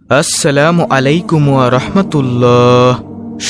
আসসালামু আলাইকুম ওয়া রাহমাতুল্লাহ।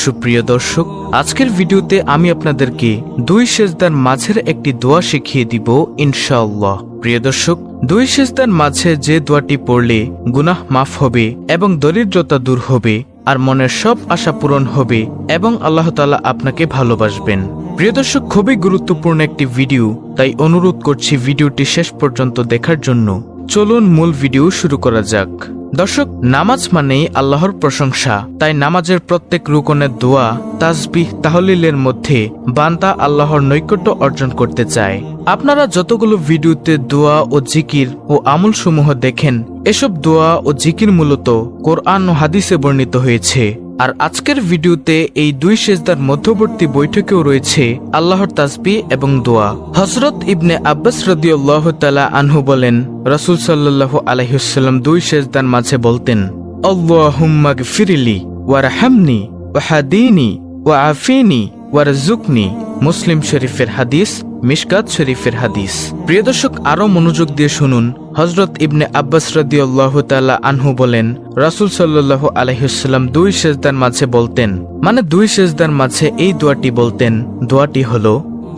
সুপ্রিয় দর্শক, আজকের ভিডিওতে আমি আপনাদেরকে দুই সেজদার মাঝের একটি দোয়া শিখিয়ে দিব ইনশাআল্লাহ। প্রিয় দর্শক, দুই সেজদার মাঝে যে দোয়াটি পড়লে গুনাহ মাফ হবে এবং দরিদ্রতা দূর হবে আর মনের সব আশা পূরণ হবে এবং আল্লাহ তাআলা আপনাকে ভালোবাসবেন। প্রিয় দর্শক, খুবই গুরুত্বপূর্ণ একটি ভিডিও, তাই অনুরোধ করছি ভিডিওটি শেষ পর্যন্ত দেখার জন্য। চলুন মূল ভিডিও শুরু করা যাক। দর্শক, নামাজ মানেই আল্লাহর প্রশংসা, তাই নামাজের প্রত্যেক রুকনের দোয়া, তাসবিহ, তাহলিলের মধ্যে বান্দা আল্লাহর নৈকট্য অর্জন করতে চায়। আপনারা যতগুলো ভিডিওতে দোয়া ও জিকির ও আমলসমূহ দেখেন, এসব দোয়া ও জিকির মূলত কোরআন ও হাদিসে বর্ণিত হয়েছে। আর আজকের ভিডিওতে এই দুই সেজদার মধ্যবর্তী বৈঠকেও রয়েছে আল্লাহর তাসবিহ এবং দোয়া। হযরত ইবনে আব্বাস রাদিয়াল্লাহু তাআলা আনহু বলেন, রাসূল সাল্লাল্লাহু আলাইহি ওয়াসাল্লাম দুই সেজদার মাঝে বলতেন, আল্লাহুম্মা গফিরলি ওয়ারহামনি ওয়াহদিনি ওয়াআফিনি ওয়ারযুকনি। মুসলিম শরীফের হাদিস, মিশকাত শরীফের হাদিস। প্রিয় দর্শক, আরো মনোযোগ দিয়ে শুনুন। হযরত ইবনে আব্বাস রাদিয়াল্লাহু তাআলা আনহু বলেন, রাসূল সাল্লাল্লাহু আলাইহি ওয়াসাল্লাম দুই সেজদার মাঝে বলতেন, মানে দুই সেজদার মাঝে এই দোয়াটি বলতেন। দোয়াটি হলো,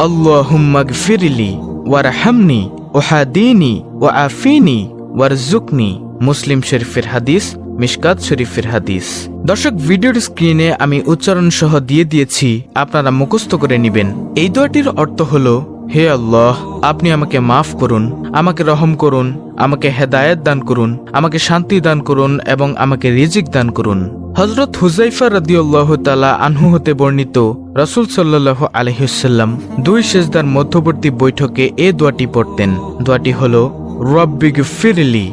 আল্লাহুম্মা গফিরলি ওয়ারহামনি ওয়াহদিনি ওয়াআফিনি ওয়ারযুকনি। মুসলিম শরীফের হাদিস, মিশকাত শরীফের হাদিস। দর্শক, ভিডিওর স্ক্রিনে আমি উচ্চারণ সহ দিয়ে দিয়েছি, আপনারা মুখস্থ করে নেবেন। এই দোয়াটির অর্থ হলো, হে আল্লাহ, আপনি আমাকে মাফ করুন, আমাকে রহম করুন, আমাকে হেদায়েত দান করুন, আমাকে শান্তি দান করুন এবং আমাকে রিজিক দান করুন। হযরত হুযায়ফা রাদিয়াল্লাহু তাআলা আনহু হতে বর্ণিত, রাসূল সাল্লাল্লাহু আলাইহি ওয়াসাল্লাম দুই সেজদার মধ্যবর্তী বৈঠকে এই দোয়াটি পড়তেন। দোয়াটি হলো, রব্বি গফিরলি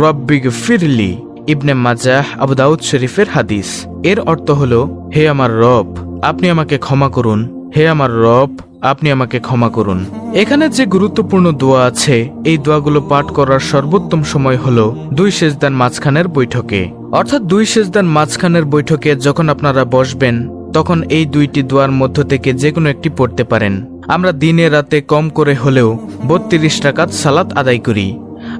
রব্বি গফিরলি। ইবনে মাজাহ, আবু দাউদ শরীফের হাদিস। এর অর্থ হলো, হে আমার রব, আপনি আমাকে ক্ষমা করুন, হে আমার রব, আপনি আমাকে ক্ষমা করুন। এখানে যে গুরুত্বপূর্ণ দোয়া আছে, এই দোয়াগুলো পাঠ করার সর্বোত্তম সময় হলো দুই সেজদার মাঝখানের বৈঠকে। অর্থাৎ দুই সেজদার মাঝখানের বৈঠকে যখন আপনারা বসবেন, তখন এই দুইটি দোয়ার মধ্য থেকে যে কোনো একটি পড়তে পারেন। আমরা দিনে রাতে কম করে হলেও 32 রাকাত সালাত আদায় করি।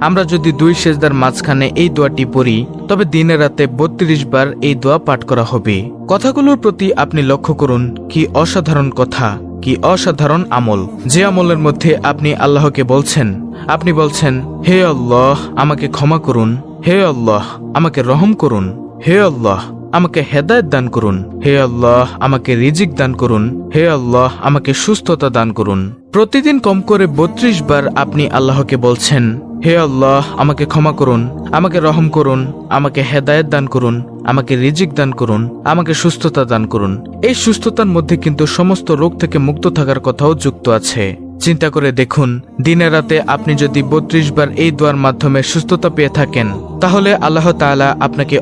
আমরা যদি দুই সেজদার মাঝখানে এই দোয়াটি পড়ি, তবে দিনে রাতে 32 বার এই দোয়া পাঠ করা হবে। কথাগুলোর প্রতি আপনি লক্ষ্য করুন, কি অসাধারণ কথা, কি অসাধারণ আমল। যে আমলের মধ্যে আপনি আল্লাহকে বলছেন, আপনি বলছেন, হে আল্লাহ, আমাকে ক্ষমা করুন, হে আল্লাহ, আমাকে রহম করুন, হে আল্লাহ, আমাকে হেদায়েত দান করুন, হে আল্লাহ, আমাকে রিজিক দান করুন, হে আল্লাহ, আমাকে সুস্থতা দান করুন। প্রতিদিন কম করে 32 বার আপনি আল্লাহকে বলছেন, হে আল্লাহ, আমাকে ক্ষমা করুন, আমাকে রহম করুন, আমাকে হেদায়েত দান করুন, আমাকে রিজিক দান করুন, আমাকে সুস্থতা দান করুন। এই সুস্থতার মধ্যে কিন্তু সমস্ত রোগ থেকে মুক্ত থাকার কথাও যুক্ত আছে। চিন্তা করে দেখুন, দিনে রাতে আপনি যদি 32 বার এই দোয়ার মাধ্যমে সুস্থতা পেয়ে থাকেন, তাহলে আল্লাহ তাআলা আপনাকে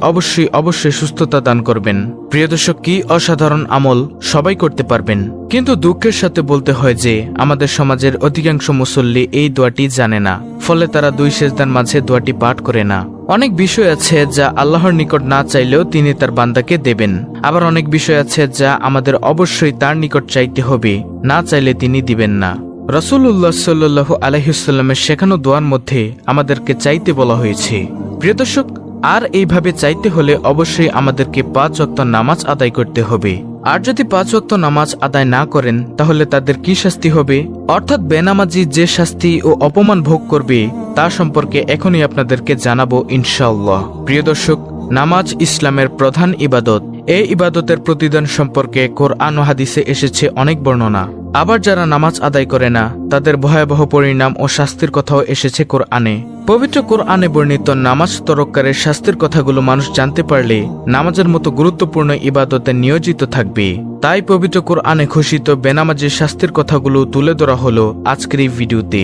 অবশ্যই সুস্থতা দান করবেন। প্রিয় দর্শক, কি অসাধারণ আমল, সবাই করতে পারবেন। কিন্তু দুঃখের সাথে বলতে হয় যে আমাদের সমাজের অধিকাংশ মুসল্লি এই দোয়াটি জানে না, ফলে তারা দুই সেজদার মাঝে দোয়াটি পাঠ করে না। অনেক বিষয় আছে যা আল্লাহর নিকট না চাইলেও তিনি তার বান্দাকে দেবেন। আবার অনেক বিষয় আছে যা আমাদের অবশ্যই তার নিকট চাইতে হবে, না চাইলে তিনি দিবেন না। রাসূলুল্লাহ সাল্লাল্লাহু আলাইহি ওয়াসাল্লামের শেখানো দোয়ার মধ্যে আমাদেরকে চাইতে বলা হয়েছে। প্রিয় দর্শক, আর এইভাবে চাইতে হলে অবশ্যই আমাদেরকে 5 ওয়াক্ত নামাজ আদায় করতে হবে। আর যদি 5 ওয়াক্ত নামাজ আদায় না করেন, তাহলে তাদের কি শাস্তি হবে? অর্থাৎ বেনামাজি যে শাস্তি ও অপমান ভোগ করবে, তা সম্পর্কে এখনই আপনাদেরকে জানাবো ইনশাআল্লাহ। প্রিয় দর্শক, নামাজ ইসলামের প্রধান ইবাদত। এই ইবাদতের প্রতিদান সম্পর্কে কোরআন ও হাদিসে এসেছে অনেক বর্ণনা। আবার যারা নামাজ আদায় করে না, তাদের ভয়াবহ পরিণাম ও শাস্তির কথাও এসেছে কোরআনে। পবিত্র কোরআনে বর্ণিত নামাজ তরককারের শাস্তির কথাগুলো মানুষ জানতে পারলে নামাজের মতো গুরুত্বপূর্ণ ইবাদতে নিয়োজিত থাকবে। তাই পবিত্র কোরআনে ঘোষিত বেনামাজির শাস্তির কথাগুলো তুলে ধরা হলো আজকের এই ভিডিওতে।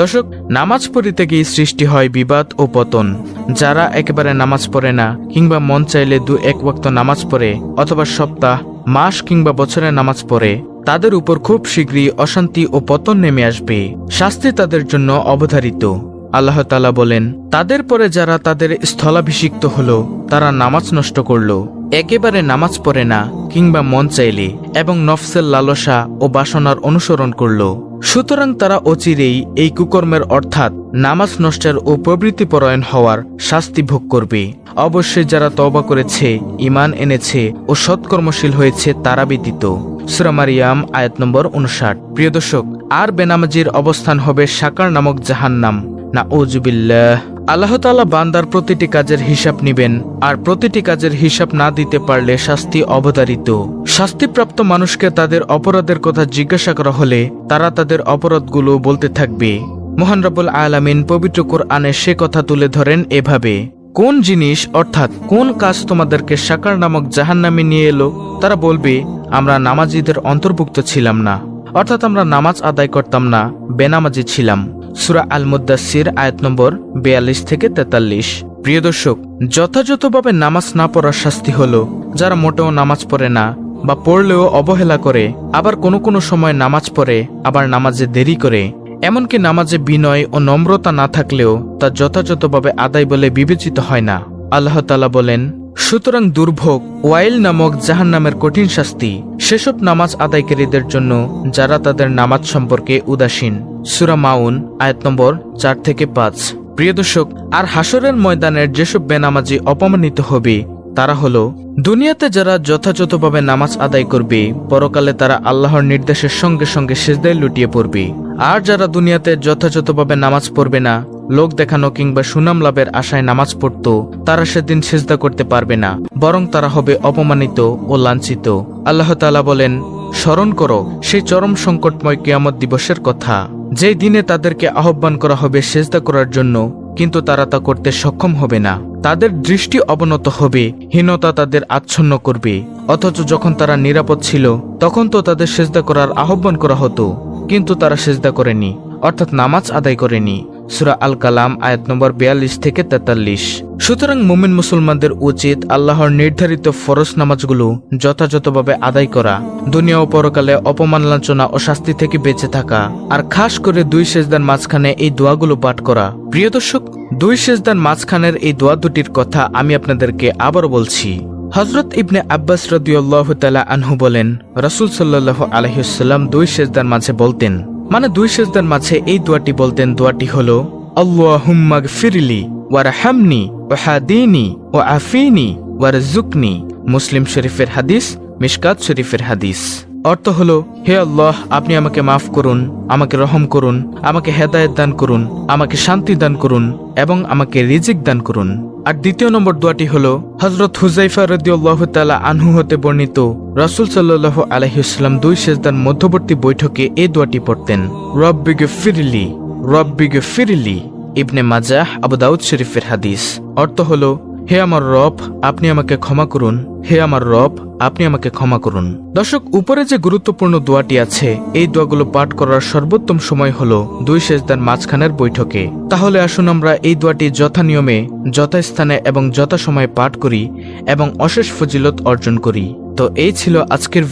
দর্শক, নামাজ পড়িতে গিয়ে সৃষ্টি হয় বিবাদ ও পতন। যারা একেবারে নামাজ পড়ে না, কিংবা মন চাইলে 2-1 ওয়াক্ত নামাজ পড়ে, অথবা সপ্তাহ, মাস কিংবা বছরে নামাজ পড়ে, তাদের উপর খুব শীঘ্রই অশান্তি ও পতন নেমে আসবে। শাস্তি তাদের জন্য অবধারিত। আল্লাহ তাআলা বলেন, তাদের পরে যারা তাদের স্থলাভিষিক্ত হলো, তারা নামাজ নষ্ট করলো, একেবারে নামাজ পড়ে না কিংবা মন চাইলে, এবং নফসের লালসা ও বাসনার অনুসরণ করলো। সুতরাং তারা অচিরেই এই কুকর্মের অর্থাৎ নামাজ নষ্টের ও প্রবৃত্তিপরায়ণ হওয়ার শাস্তি ভোগ করবে। অবশ্যই যারা তওবা করেছে, ঈমান এনেছে ও সৎকর্মশীল হয়েছে তারা ব্যতীত। সূরা মারিয়াম আয়াত নম্বর 59। প্রিয় দর্শক, আর বেনামাজির অবস্থান হবে সাকার নামক জাহান্নাম। নাউজুবিল্লাহ। আল্লাহ তাআলা বান্দার প্রতিটি কাজের হিসাব নিবেন, আর প্রতিটি কাজের হিসাব না দিতে পারলে শাস্তি অবধারিত। শাস্তিপ্রাপ্ত মানুষকে তাদের অপরাধের কথা জিজ্ঞাসা করা হলে তারা তাদের অপরাধগুলো বলতে থাকবে। মহান রব্বুল আলামিন পবিত্র কোরআনে সে কথা তুলে ধরেন এভাবে, কোন জিনিস অর্থাৎ কোন কাজ তোমাদেরকে সাকার নামক জাহান্নামে নিয়ে এলো? তারা বলবে, আমরা নামাজীদের অন্তর্ভুক্ত ছিলাম না, অর্থাৎ আমরা নামাজ আদায় করতাম না, বেনামাজি ছিলাম। সূরা আল মুদ্দাসসির আয়াত নম্বর 42 থেকে 43। প্রিয় দর্শক, যথাযথভাবে নামাজ না পড়ার শাস্তি হলো যারা মোটেও নামাজ পড়ে না বা পড়লেও অবহেলা করে, আবার কোনো কোনো সময় নামাজ পড়ে আবার নামাজে দেরি করে, এমনকি নামাজে বিনয় ও নম্রতা না থাকলেও তা যথাযথভাবে আদায় বলে বিবেচিত হয় না। আল্লাহ তাআলা বলেন, সুতরাং দুর্ভোগ ওয়াইল নামক জাহান্নামের কঠিন শাস্তি সেসব নামাজ আদায়কারীদের জন্য যারা তাদের নামাজ সম্পর্কে উদাসীন। সূরা মাউন আয়াত নম্বর 4 থেকে 5। প্রিয় দর্শক, আর হাসরের ময়দানের যেসব বেনামাজি অপমানিত হবে তারা হলো, দুনিয়াতে যারা যথাযথভাবে নামাজ আদায় করবে পরকালে তারা আল্লাহর নির্দেশের সঙ্গে সঙ্গে সিজদায় লুটিয়ে পড়বে। আর যারা দুনিয়াতে যথাযথভাবে নামাজ পড়বে না, লোক দেখানো কিংবা সুনাম লাভের আশায় নামাজ পড়ত, তারা সেদিন সিজদা করতে পারবে না, বরং তারা হবে অপমানিত ও লাঞ্ছিত। আল্লাহ তাআলা বলেন, স্মরণ করো সেই চরম সংকটময় কিয়ামত দিবসের কথা, যেই দিনে তাদেরকে আহ্বান করা হবে সিজদা করার জন্য, কিন্তু তারা তা করতে সক্ষম হবে না। তাদের দৃষ্টি অবনত হবে, হীনতা তাদের আচ্ছন্ন করবে। অথচ যখন তারা নিরাপদ ছিল তখন তো তাদের সিজদা করার আহ্বান করা হতো, কিন্তু তারা সিজদা করেনি, অর্থাৎ নামাজ আদায় করেনি। সূরা আল কালাম আয়াত নম্বর 42 থেকে 43। সুতরাং মুমিন মুসলমানদের উচিত আল্লাহর নির্ধারিত ফরজ নামাজগুলো যথাযথভাবে আদায় করা, দুনিয়া ও পরকালে অপমান লাঞ্ছনা ও শাস্তি থেকে বেঁচে থাকা, আর খাস করে 2 সেজদার মাঝখানে এই দোয়াগুলো পাঠ করা। প্রিয় দর্শক, 2 সেজদার মাঝখানের এই দোয়া দুটির কথা আমি আপনাদেরকে আবারও বলছি। হযরত ইবনে আব্বাস রাদিয়াল্লাহু তাআলা আনহু বলেন, রাসূল সাল্লাল্লাহু আলাইহি ওয়াসাল্লাম 2 সেজদার মাঝে বলতেন, মানে 2 সেজদার মাঝে এই দোয়াটি বলতেন। দোয়াটি হলো, আল্লাহুম্মা গফিরলি ওয়ারহামনি ওয়াহদিনি ওয়াআফিনি ওয়ারযুকনি। মুসলিম শরীফের হাদিস, মিশকাত শরীফের হাদিস। অর্থ হলো, হে আল্লাহ, আপনি আমাকে মাফ করুন, আমাকে রহম করুন, আমাকে হেদায়েত দান করুন, আমাকে শান্তি দান করুন এবং আমাকে রিজিক দান করুন। আর দ্বিতীয় নম্বর দোয়াটি হলো হযরত হুযায়ফা রাদিয়াল্লাহু তাআলা আনহু হতে বর্ণিত, রাসূল সাল্লাল্লাহু আলাইহি ওয়াসাল্লাম 2 সেজদার মধ্যবর্তী বৈঠকে এই দোয়াটি পড়তেন, রব্বি গফিরলি রব্বি গফিরলি। ইবনে মাজাহ, আবু দাউদ শরীফের হাদিস। অর্থ হলো, হে আমার রব, আপনি আমাকে ক্ষমা করুন, হে আমার রব, আপনি আমাকে ক্ষমা করুন। দর্শক, উপরে যে গুরুত্বপূর্ণ দোয়াটি আছে এই দোয়াগুলো পাঠ করার সর্বোত্তম সময় হলো 2 সেজদার মাঝখানের বৈঠকে। তাহলে আসুন আমরা এই দোয়াটি যথানিয়মে, যথাস্থানে এবং যথাসময়ে পাঠ করি এবং অশেষ ফজিলত অর্জন করি। তো এই ছিল আজকের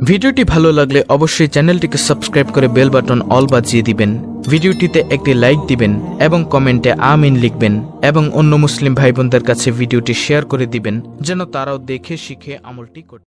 ভিডিওটি ভালো লাগলে অবশ্যই চ্যানেলটিকে সাবস্ক্রাইব করে বেল বাটন অল বাজিয়ে দিবেন, ভিডিওটিতে একটি লাইক দিবেন এবং কমেন্টে আমিন লিখবেন এবং অন্য মুসলিম ভাই বোনদের কাছে ভিডিওটি শেয়ার করে দিবেন যেন তারাও দেখে শিখে আমলটি করতে